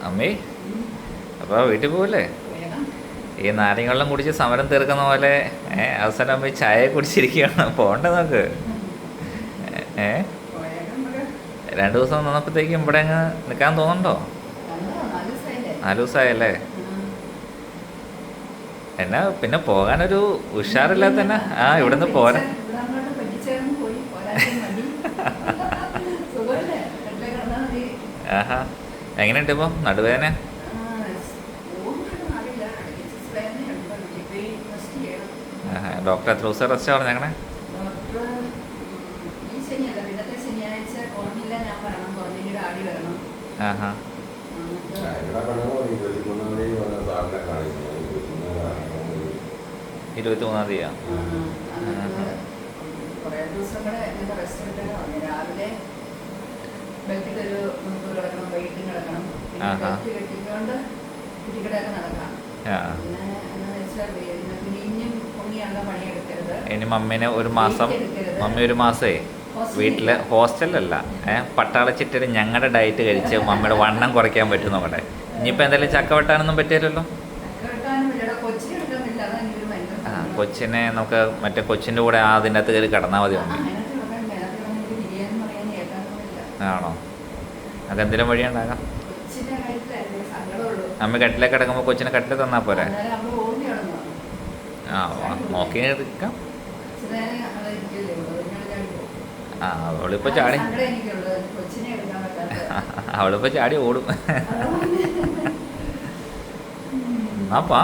അമ്മേ, അപ്പോൾ വീട്ടിൽ പോവില്ലേ? ഈ നാരങ്ങ വെള്ളം കുടിച്ച് സമരം തീർക്കുന്ന പോലെ അവസാനം അമ്മ ചായ കുടിച്ചിരിക്കുകയാണ്. പോകണ്ട നോക്ക്. 2 ദിവസം നിന്നപ്പോഴത്തേക്കും ഇവിടെ അങ്ങ് നിൽക്കാൻ തോന്നുന്നുണ്ടോ? 4 ദിവസമായല്ലേ? എന്നാ പിന്നെ പോകാനൊരു ഉഷാറില്ലാത്ത തന്നെ. ഇവിടുന്ന് പോരാ. ആഹാ, എങ്ങനെയുണ്ട് ഇപ്പം നടുവേദന? ഡോക്ടർ എത്ര ദിവസം റെസ്റ്റ് പറഞ്ഞേക്കണേ? ആഹാ, 23-ാം തീയതിയാ? ഇനി മമ്മീനെ മമ്മി ഒരു മാസമേ വീട്ടിൽ ഹോസ്റ്റലല്ല പട്ടാള ചിറ്റര് ഞങ്ങളുടെ ഡയറ്റ് കഴിച്ച് മമ്മിയുടെ വണ്ണം കുറയ്ക്കാൻ പറ്റും നമ്മുടെ. ഇനിയിപ്പോൾ എന്തായാലും ചക്ക വെട്ടാനൊന്നും പറ്റില്ലല്ലോ. കൊച്ചിനെ നമുക്ക് മറ്റേ കൊച്ചിൻ്റെ കൂടെ അതിൻ്റെ അകത്ത് കയറി കിടന്നാൽ മതി. ആണോ? അത് എന്തെങ്കിലും വഴിയുണ്ടാകാം. അമ്മ കട്ടിലേക്ക് കിടക്കുമ്പോൾ കൊച്ചിനെ കട്ടിൽ തന്നാൽ പോരെ? നോക്കി എടുക്കാം. അവളിപ്പോൾ ചാടി ഓടും. എന്നാ പാ.